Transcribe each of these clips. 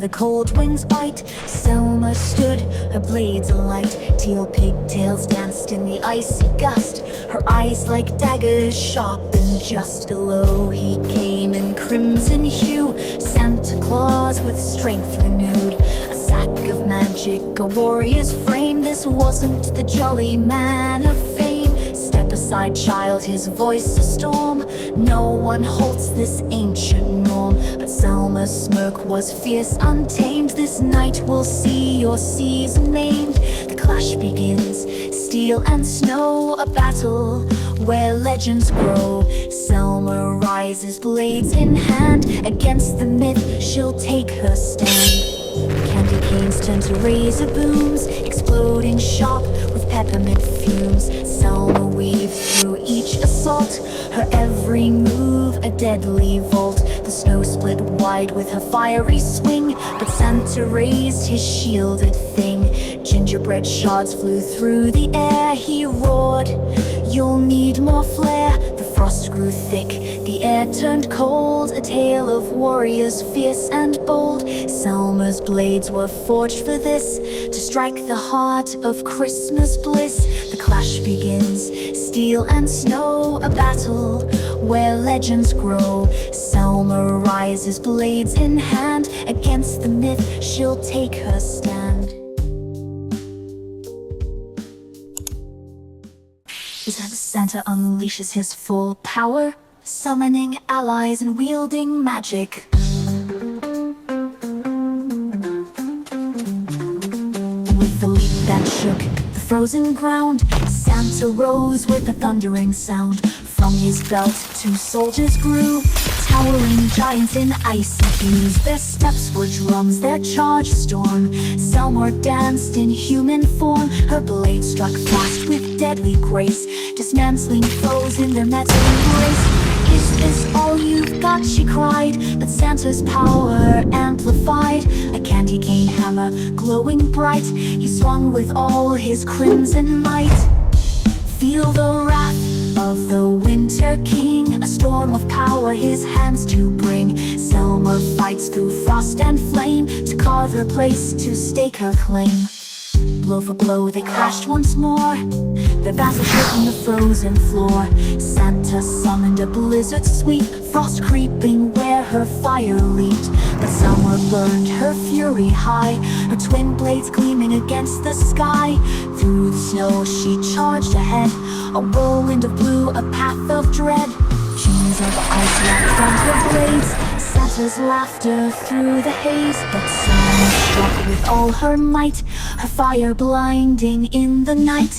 the cold winds bite. Selma stood, her blades alight. Teal pigtails danced in the icy gust. Her eyes like daggers sharpened just below. He came in crimson hue, Santa Claus with strength renewed. A sack of magic, a warrior's frame. This wasn't the jolly man of fame. Step aside, child, his voice a storm. No one halts this ancient norm. But Selma's smirk was fierce, untamed. This night will see your season named. The clash begins, steel and snow, a battle where legends grow. Selma rises, blades in hand. Against the myth, she'll take her stand. Candy canes turn to razor booms, exploding sharp with peppermint fumes. Selma weaves through each assault, her every move a deadly vault. The snow split wide with her fiery swing, but Santa raised his shielded thing. Gingerbread shards flew through the air. He roared, "You'll need more flair." The frost grew thick, the air turned cold. A tale of warriors fierce and bold. Selma's blades were forged for this, to strike the heart of Christmas bliss. The clash begins, steel and snow, a battle where legends grow. Selma rises, blades in hand. Against the myth, she'll take her stand. Santa unleashes his full power, summoning allies and wielding magic. With the leap that shook the frozen ground, Santa rose with a thundering sound. From his belt 2 soldiers grew, towering giants in icy hues. Their steps were drums, their charge storm. Selma danced in human form. Her blade struck fast with deadly grace, dismantling foes in their metal embrace. "Is this all you've got?" she cried, but Santa's power amplified. A candy cane hammer glowing bright, he swung with all his crimson might. Feel the wrath of the Winter King, a storm of power his hands to bring. Selma fights through frost and flame, to carve her place, to stake her claim. Blow for blow they clashed once more, their battle shook on the frozen floor. Santa summoned a blizzard sweep, frost creeping where her fire leaped. But Selma burned her fury high, her twin blades gleaming against the sky. Through the snow she charged ahead, a whirlwind of blue, a path of dread. Chains of ice wrapped on her blades, Santa's laughter through the haze. But Selma struck with all her might, her fire blinding in the night.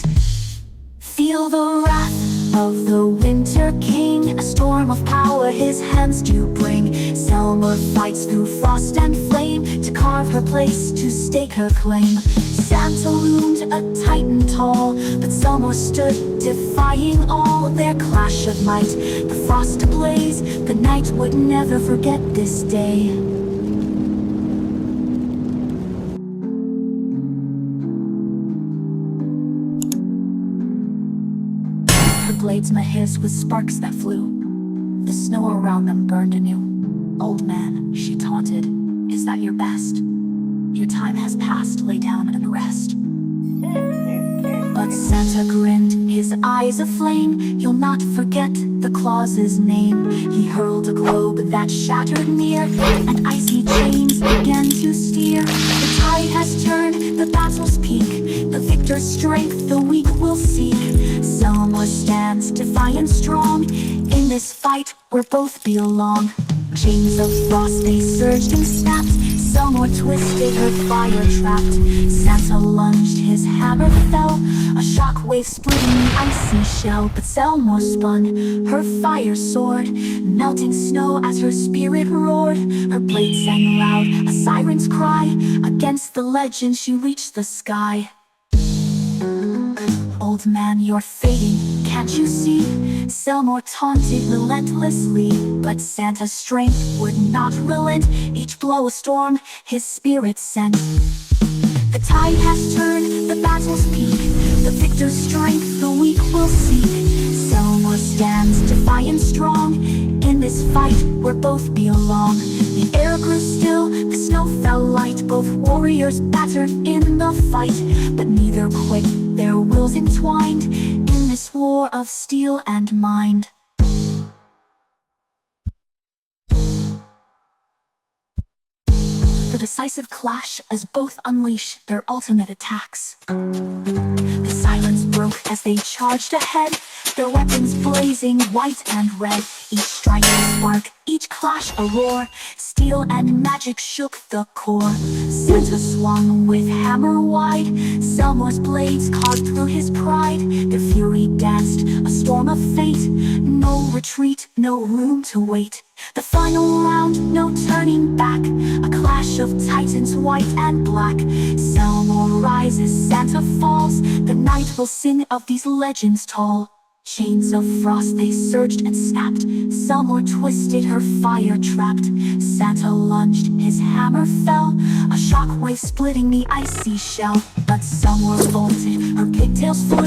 Feel the wrath of the Winter King, a storm of power his hands do bring. Selma fights through frost and flame, to carve her place, to stake her claim. Santa loomed a titan tall, but Selma stood defying all. Their clash of might, the frost ablaze, the night would never forget this day. Blades met his with sparks that flew. The snow around them burned anew. "Old man," she taunted, "is that your best? Your time has passed, lay down and rest." But Santa grinned, his eyes aflame. "You'll not forget the Claus's name." He hurled a globe that shattered near, and icy chains began to steer. The tide has turned, the battle's peak, the victor's strength the weak will seek. Selma stands defiant strong, in this fight where both belong. Chains of frost they surged and snapped, Selma twisted, her fire trapped. Santa lunged, his hammer fell, a shockwave splitting the icy shell. But Selma spun, her fire soared, melting snow as her spirit roared. Her blade sang loud, a siren's cry, against the legend she reached the sky. "Old man, you're fading, can't you see?" Selma taunted relentlessly. But Santa's strength would not relent, each blow a storm his spirit sent. The tide has turned, the battle's peak, the victor's strength the weak will seek. Selma stands defiant strong. In this fight where both belong. The air grew still, the snow fell light. Both warriors battered in the fight, but neither quit, their wills entwined in this war of steel and mind. The decisive clash as both unleash their ultimate attacks. The silence broke as they charged ahead, their weapons blazing white and red. Each strike a spark, each clash a roar. Steel and magic shook the core. Santa swung with hammer wide, Selma's blades carved through his pride. Their fury danced, a storm of fate. No retreat, no room to wait. The final round, no turning back. A clash of titans, white and black. Selma rises, Santa falls. The night will sing of these legends tall. Chains of frost they surged and snapped. Selma twisted, her fire trapped. Santa lunged, his hammer fell. A shockwave splitting the icy shell. But Selma vaulted, her pigtails flew.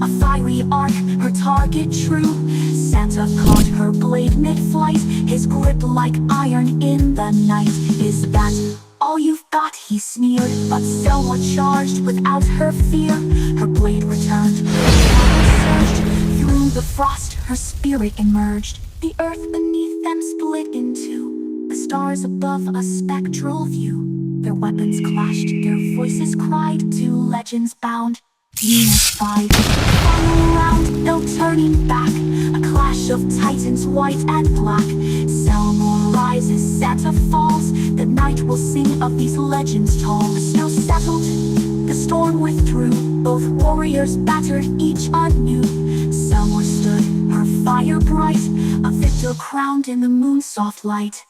A fiery arc, her target true. Santa caught her blade mid-flight, his grip like iron in the night. Is that all you've got? He sneered. But Selma charged without her fear. Her blade returned, her power surged. Through the frost, her spirit emerged. The earth beneath them split in two. The stars above, a spectral view. Their weapons clashed, their voices cried. Two legends bound, unified. Final round, no turning back. A clash of titans, white and black. Selma rises, Santa falls. The night will sing of these legends tall. The snow settled, the storm withdrew. Both warriors battered, each anew. Selma stood, her fire bright, a victor crowned in the moon's soft light.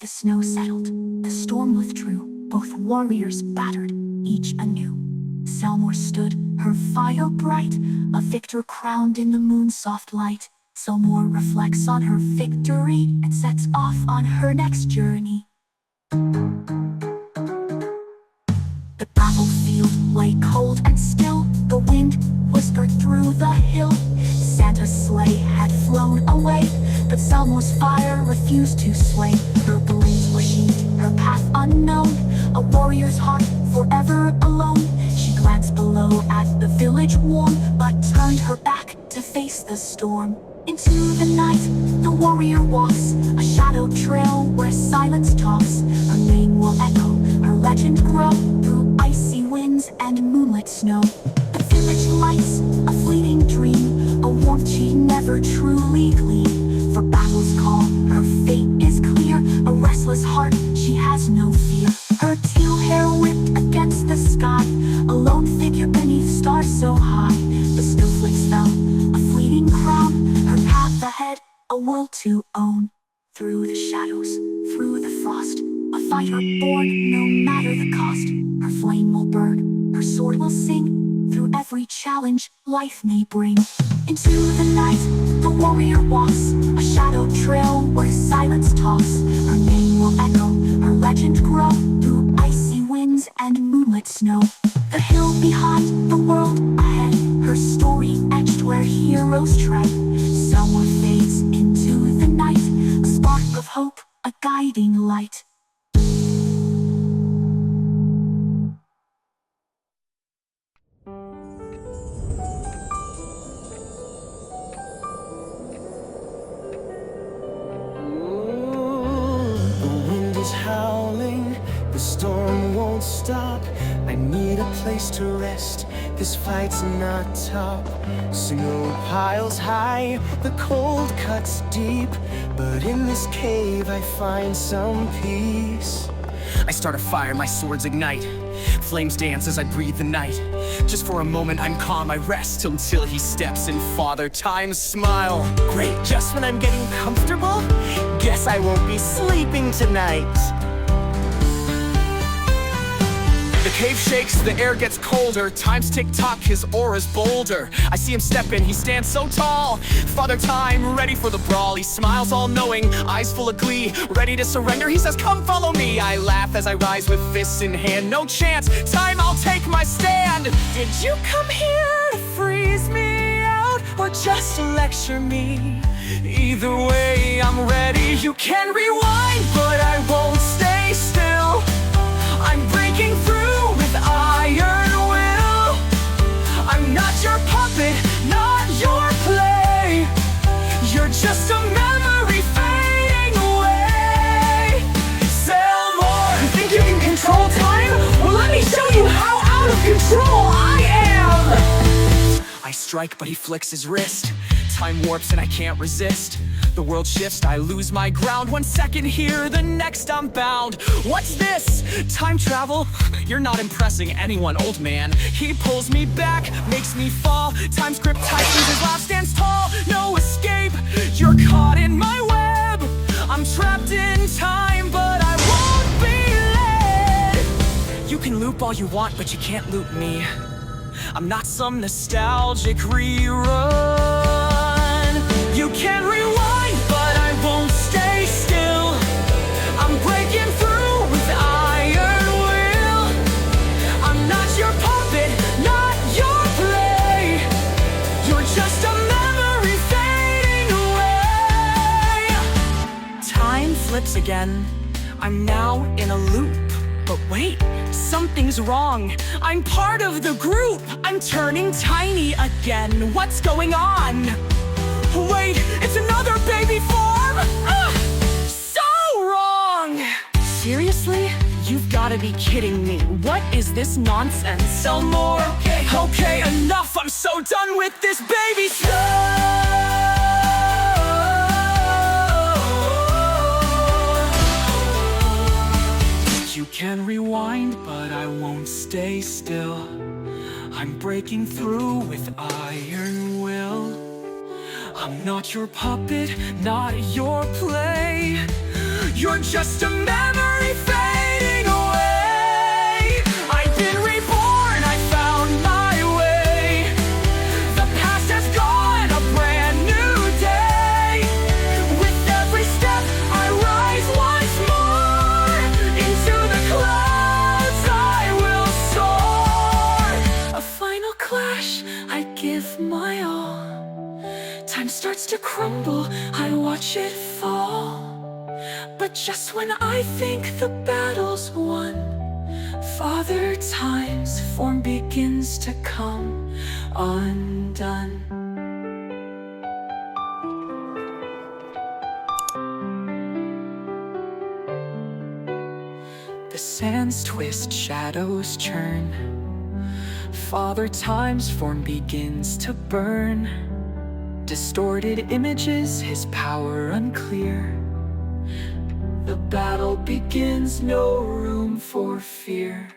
The snow settled, the storm withdrew. Both warriors battered, each anew. Selma stood, her fire bright, a victor crowned in the moon's soft light. Selma reflects on her victory and sets off on her next journey. The battlefield lay cold and still. The wind whispered through the hill. Santa's sleigh had flown away, but Selma's fire refused to sway. Her blades were sheathed, her path unknown. A warrior's heart forever alone. She glanced below at the village warm, but turned her back to face the storm. Into the night, the warrior walks, a shadow trail where silence talks. Her name will echo, her legend grow, through icy winds and moonlit snow. The village lights, a fleeting dream, a warmth she never truly gleaned. For battle's call, her fate is clear, a restless heart, she has no fear. Her teal hair whipped against the sky, a lone figure beneath stars so high. The snowflakes fell, a fleeting crown, her path ahead, a world to own. Through the shadows, through the frost, a fighter born, no matter the cost. Her flame will burn, her sword will sing, through every challenge life may bring. Into the night, the warrior walks, a shadow trail where silence talks. Her name will echo, her legend grow, through icy winds and moonlit snow. The hill behind, the world ahead, her story etched where heroes tread. Selma fades into the night, a spark of hope, a guiding light. Howling, the storm won't stop. I need a place to rest, this fight's not top. Snow piles high, the cold cuts deep, but in this cave I find some peace. I start a fire, my swords ignite. Flames dance as I breathe the night. Just for a moment I'm calm, I rest until he steps in. Father Time's smile. Great, just when I'm getting comfortable, guess I won't be sleeping tonight. The cave shakes, the air gets colder. Time's tick-tock, his aura's bolder. I see him step in, he stands so tall. Father Time, ready for the brawl. He smiles all-knowing, eyes full of glee. Ready to surrender, he says, come follow me. I laugh as I rise with fists in hand. No chance, time, I'll take my stand. Did you come here to freeze me out, or just to lecture me? Either way, I'm ready. You can rewind, but I won't stay still. I'm breaking through with iron will. I'm not your puppet, not your play. You're just a memory fading away. Sell more. You think you can control time? Well, let me show you how out of control I am. I strike, but he flicks his wrist. Time warps and I can't resist. The world shifts, I lose my ground. 1 second here, the next I'm bound. What's this? Time travel? You're not impressing anyone, old man. He pulls me back, makes me fall. Time's grip tightens, his laugh stands tall. No escape, you're caught in my web. I'm trapped in time, but I won't be led. You can loop all you want, but you can't loop me. I'm not some nostalgic rerun. You can rewind, but I won't stay still. I'm breaking through with iron will. I'm not your puppet, not your play. You're just a memory fading away. Time flips again. I'm now in a loop. But wait, something's wrong. I'm part of the group. I'm turning tiny again. What's going on? Wait, it's another baby form? So wrong! Seriously? You've gotta be kidding me. What is this nonsense? Sell more? Okay, enough. I'm so done with this baby stuff. You can rewind, but I won't stay still. I'm breaking through with iron will. I'm not your puppet, not your play. You're just a memory fading away. I've been reborn, I found my way. The past has gone, a brand new day. With every step, I rise once more. Into the clouds I will soar. A final clash, I give my all. Time starts to crumble, I watch it fall. But just when I think the battle's won, Father Time's form begins to come undone. The sands twist, shadows churn. Father Time's form begins to burn. Distorted images, his power unclear. The battle begins, no room for fear.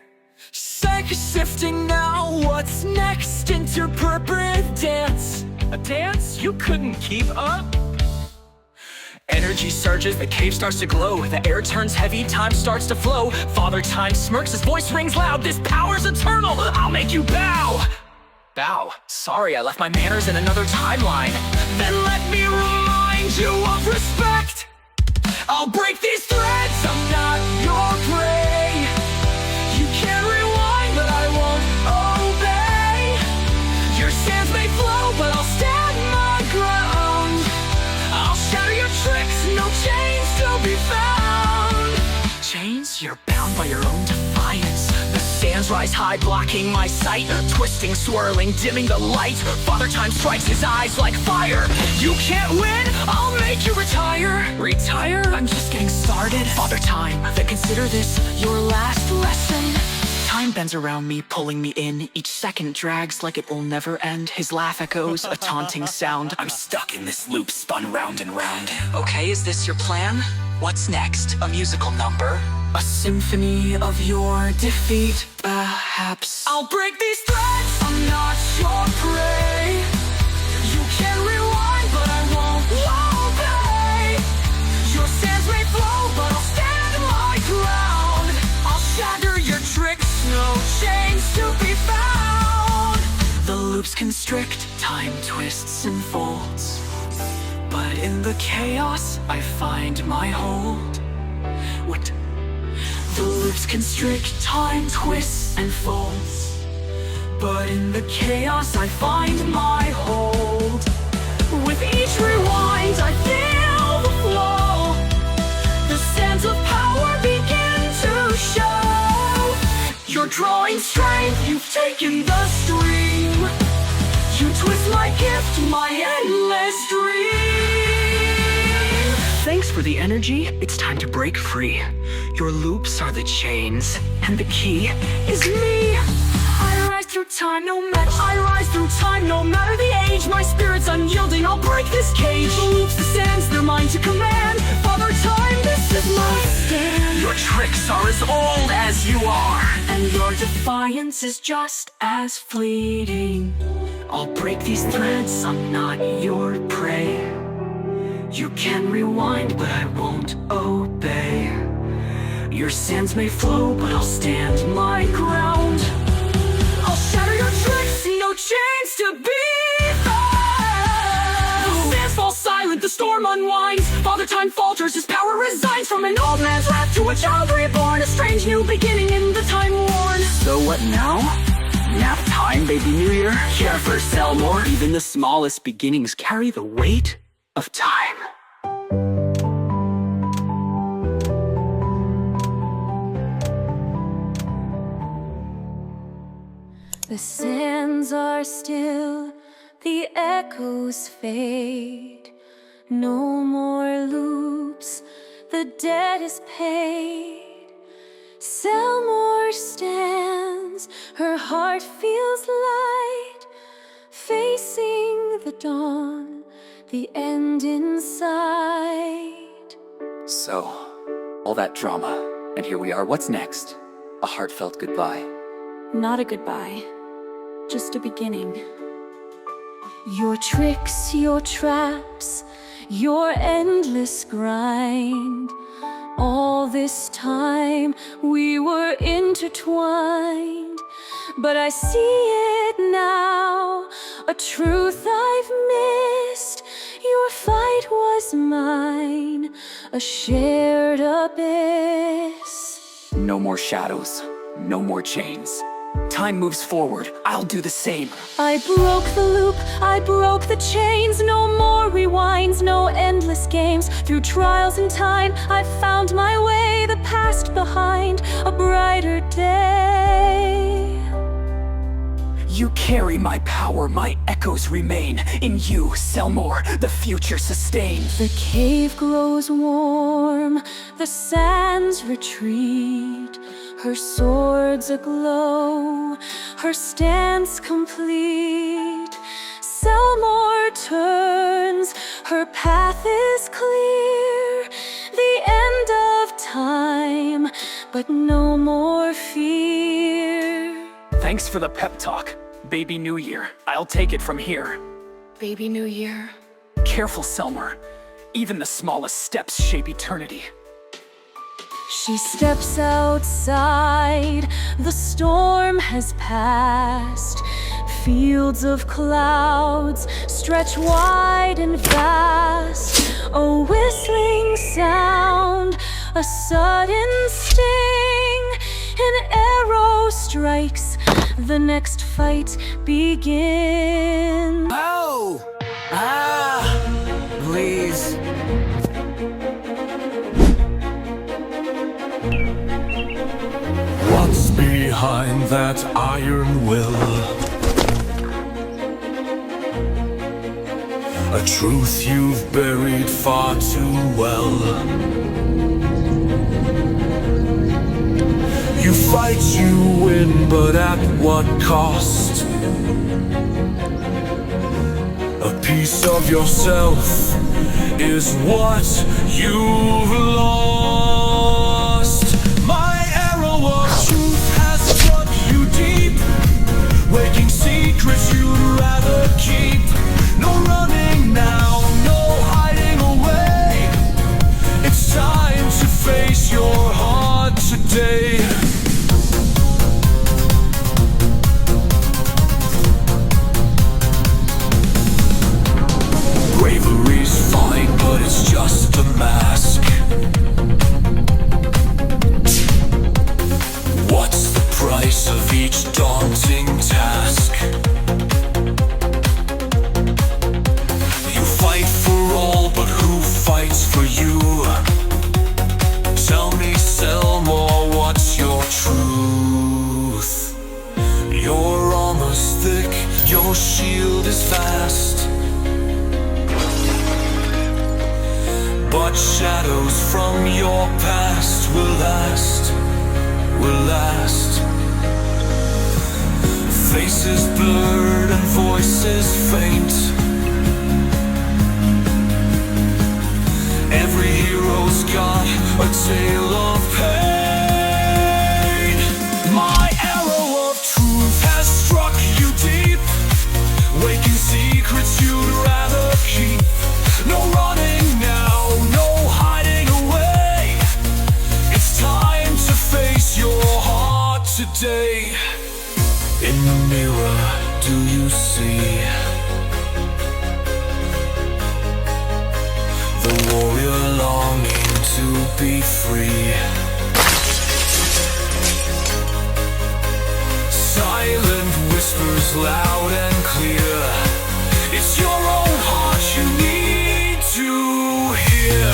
Sifting now, what's next? Interpret dance. A dance? You couldn't keep up? Energy surges, the cave starts to glow. The air turns heavy, time starts to flow. Father Time smirks, his voice rings loud. This power's eternal, I'll make you bow. Bow. Sorry, I left my manners in another timeline. Then let me remind you of respect. I'll break these threads, I'm not your prey. You can't rewind, but I won't obey. Your sands may flow, but I'll stand my ground. I'll shatter your tricks, no chains to be found. Chains? You're bound by your own defiance. The sands rise high, blocking my sight. Twisting, swirling, dimming the light. Father Time strikes, his eyes like fire. You can't win, I'll make you retire. Retire? I'm just getting started. Father Time, then consider this your last lesson. Time bends around me, pulling me in. Each second drags like it will never end. His laugh echoes, a taunting sound. I'm stuck in this loop, spun round and round. Okay, is this your plan? What's next? A musical number? A symphony of your defeat, perhaps. I'll break these threads, I'm not your prey. You can rewind, but I won't obey. Your sands may flow, but I'll stand my ground. I'll shatter your tricks, no loops constrict, time twists and folds. But in the chaos, I find my hold. What? The loops constrict, time twists and folds. But in the chaos, I find my hold. With each rewind, I feel the flow. The sands of power begin to show. You're drawing strength, you've taken the stream. You twist my gift, my endless dream. Thanks for the energy, it's time to break free. Your loops are the chains, and the key is me. I rise through time, no matter the age. My spirit's unyielding, I'll break this cage. The loops, the sands, they're mine to command. Father Time, this is my stand. Your tricks are as old as you are, and your defiance is just as fleeting. I'll break these threads, I'm not your prey. You can rewind, but I won't obey. Your sands may flow, but I'll stand my ground. I'll shatter your tricks, no chains to be found. The sands fall silent, the storm unwinds. Father Time falters, his power resigns. From an old man's wrath to a child reborn, a strange new beginning in the time worn. So what now? Nap time, baby New Year? Care for sell more? Even the smallest beginnings carry the weight of time. The sands are still, the echoes fade. No more loops, the debt is paid. Selmore stands, her heart feels light, facing the dawn, the end in sight. So, all that drama, and here we are, what's next? A heartfelt goodbye. Not a goodbye, just a beginning. Your tricks, your traps, your endless grind. All this time we were intertwined, but I see it now, a truth I've missed. Your fight was mine, a shared abyss. No more shadows, no more chains. Time moves forward, I'll do the same. I broke the loop, I broke the chains. No more rewinds, no endless games. Through trials and time, I found my way. The past behind, a brighter day. You carry my power, my echoes remain. In you, Selmore, the future sustains. The cave grows warm, the sands retreat. Her sword's aglow, her stance complete. Selmore turns, her path is clear. The end of time, but no more fear. Thanks for the pep talk, baby New Year. I'll take it from here. Baby New Year. Careful, Selmer. Even the smallest steps shape eternity. She steps outside, the storm has passed. Fields of clouds stretch wide and vast. A whistling sound, a sudden sting. An arrow strikes, the next fight begins. Oh! Please. What's behind that iron will? A truth you've buried far too well. You fight, you win, but at what cost? A piece of yourself is what you've lost. My arrow of truth has struck you deep, waking secrets you'd rather keep. No running now, no hiding away. It's time to face your heart today. your shield is fast, but shadows from your past will last, will last. Faces blurred and voices faint. Every hero's got a tale of pain. My arrow of truth has struck you deep, waking secrets you'd rather keep. No running now, no hiding away. It's time to face your heart today. In the mirror, do you see the warrior longing to be free? Silent whispers loud and clear, it's your own heart you need to hear.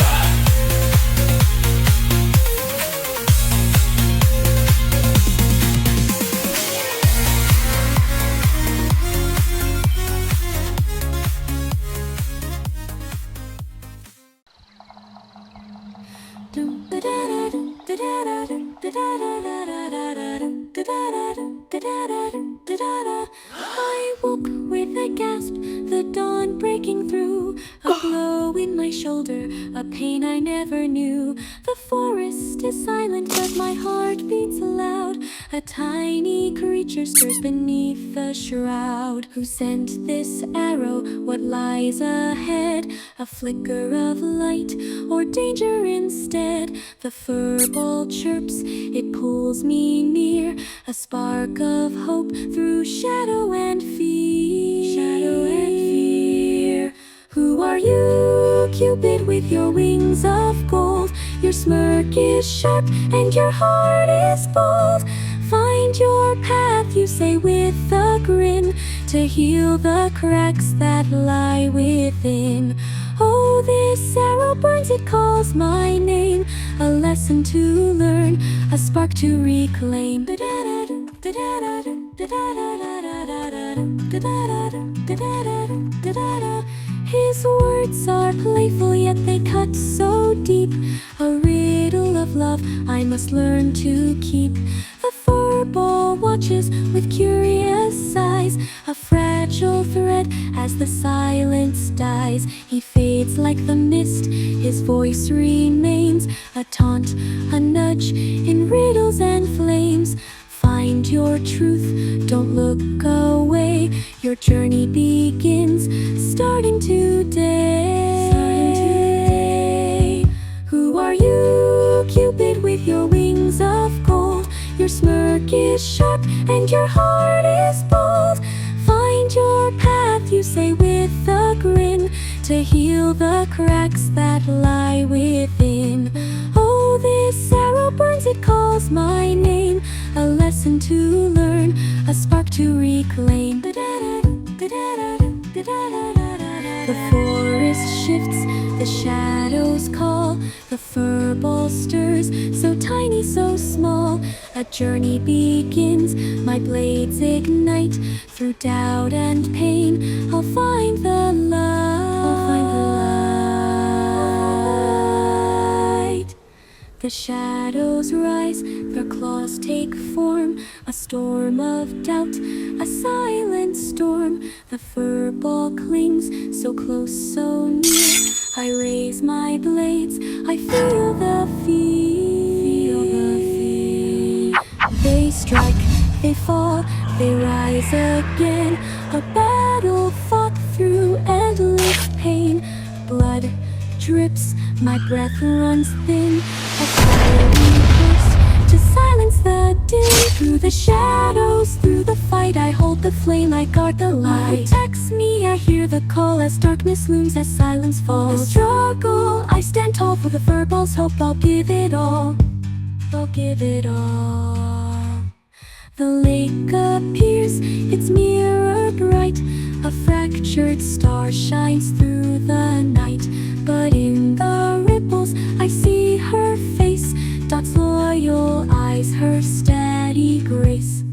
I woke with a gasp, the dawn breaking through. A glow in my shoulder, a pain I never knew. The forest is silent, but my heart beats loud. A tiny creature stirs beneath the shroud. Who sent this arrow? What lies ahead? A flicker of light, or danger instead? The furball chirps, it pulls me near. A spark of hope through shadow and fear. Shadow and fear. Who are you, Cupid, with your wings of gold? Your smirk is sharp and your heart is bold. Find your path, you say with a grin, to heal the cracks that lie within. Oh, this arrow burns, it calls my name. A lesson to learn, a spark to reclaim. His words are playful, yet they cut so deep. A riddle of love I must learn to keep. The furball watches with curious eyes, a fragile thread as the silence dies. He fades like the mist, his voice remains, a taunt, a nudge in riddles and flames. Find your truth, don't look away. Your journey begins, starting today. Who are you, Cupid, with your wings of gold? Your smirk is sharp and your heart is bold. Find your path, you say with a grin, to heal the cracks that lie within. Oh, this arrow burns, it calls my name. A lesson to learn, a spark to reclaim. The forest shifts, the shadows call. The furball stirs, so tiny, so small. A journey begins, my blades ignite. Through doubt and pain, I'll find the light. The shadows rise, their claws take form. A storm of doubt, a silent storm. The furball clings, so close, so near. I raise my blades, I feel the fear. They strike, they fall, they rise again. A battle fought through endless pain. Blood drips, my breath runs thin. A fiery burst to silence the din. Through the shadows, through the fight, I hold the flame, I guard the light. Protects me, I hear the call as darkness looms, as silence falls. The struggle, I stand tall for the furball's hope. I'll give it all, I'll give it all. The lake appears, it's mirrored right. A fractured star shines through the night. But in the ripples, I see her face. Dot's loyal eyes, her steady grace.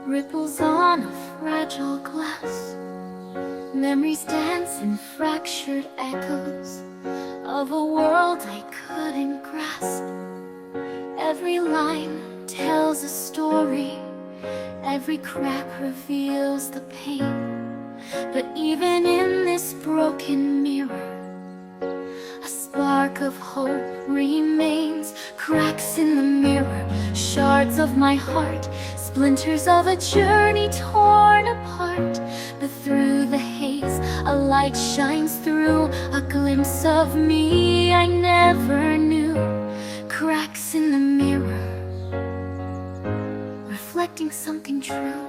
Ripples on a fragile glass. Memories dance in fractured echoes of a world I couldn't grasp. Every line tells a story, every crack reveals the pain. But even in this broken mirror, a spark of hope remains. Cracks in the mirror, shards of my heart, splinters of a journey torn apart. But through the haze, a light shines through, a glimpse of me I never knew. Cracks in the mirror, reflecting something true.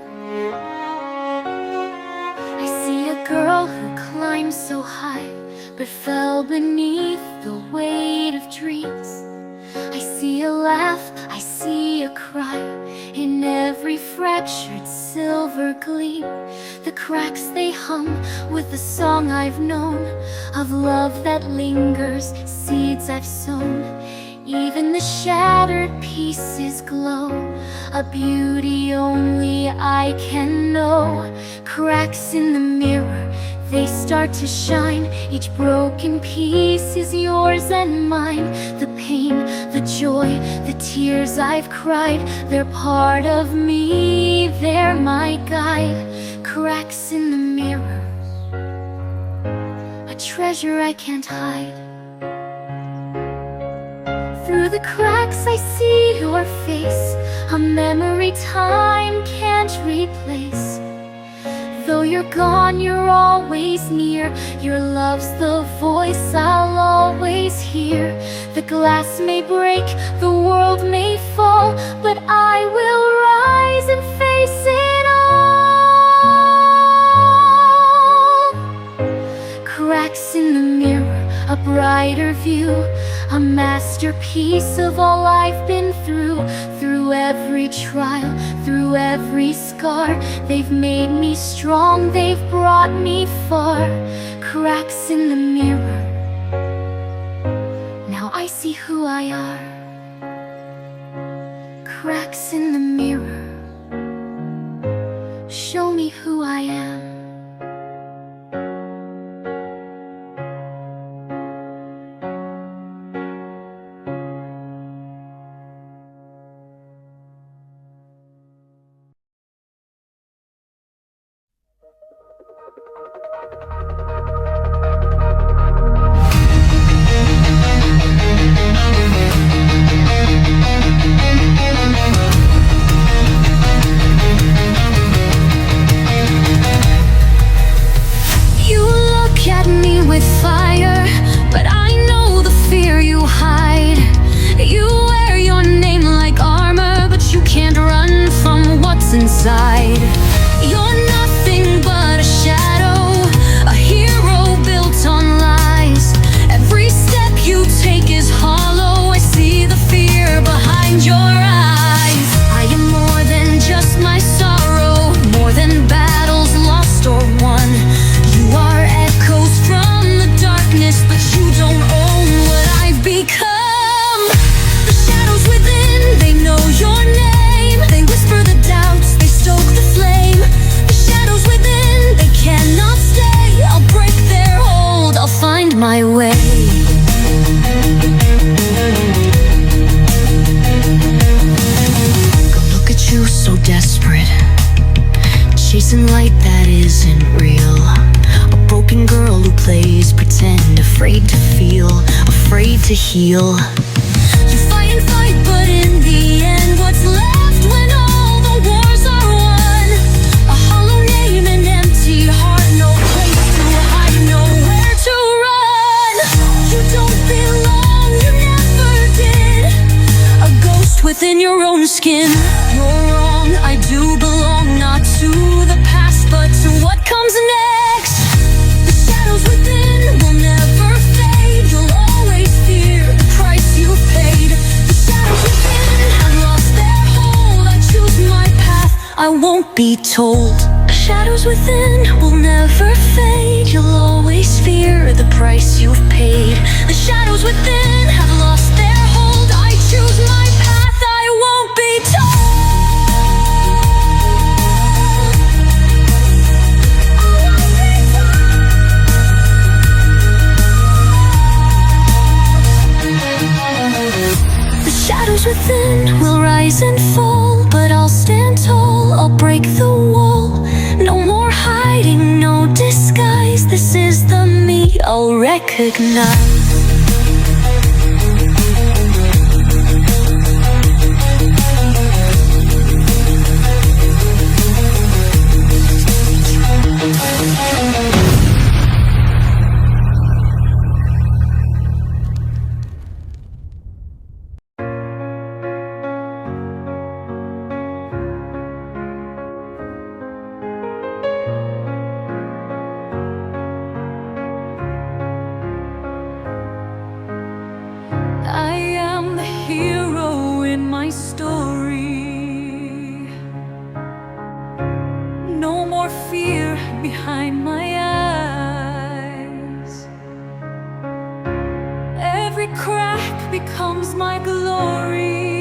I see a girl who climbed so high, but fell beneath the weight of dreams. I see a laugh, I see a cry, in every fractured silver gleam. The cracks they hum with the song I've known, of love that lingers, seeds I've sown. Even the shattered pieces glow, a beauty only I can know. Cracks in the mirror, they start to shine. Each broken piece is yours and mine. The pain, the joy, the tears I've cried, they're part of me, they're my guide. Cracks in the mirror, a treasure I can't hide. Through the cracks I see your face, a memory time can't replace. Though you're gone, you're always near. Your love's the voice I'll always hear. The glass may break, the world may fall, but I will rise and face it all. Cracks in the mirror, a brighter view, a masterpiece of all I've been through. Through every trial, through every scar, they've made me strong, they've brought me far. Cracks in the mirror, now I see who I are. Cracks in the mirror, show me who I am. Inside, you're nothing but a shadow, a hero built on lies. Every step you take is hollow. I see the fear behind your eyes. I am more than just my sorrow, more than battles lost or won. You are echoes from the darkness, but you don't own what I've become. The shadows within, they know your name. They whisper the doubts, they stoke the flame. The shadows within, they cannot stay. I'll break their hold, I'll find my way. Look at you, so desperate, chasing light that isn't real. A broken girl who plays pretend, afraid to feel, afraid to heal. You fight and fight, but in the end, what's left when all the wars are won? A hollow name, an empty heart, no place to hide, nowhere to run. You don't belong, you never did. A ghost within your own skin. You're wrong, I do belong, not to the past, but to what comes next. The shadows within will never fade. You'll always fear the price you've paid. The shadows within have lost their hold. I choose my path, I won't be told. The shadows within will never fade. You'll always fear the price you've paid. The shadows within have lost their hold. I choose my path, I won't be told. rise and fall, but I'll stand tall, I'll break the wall. No more hiding, no disguise. This is the me I'll recognize. I am the hero in my story. No more fear behind my eyes. Every crack becomes my glory.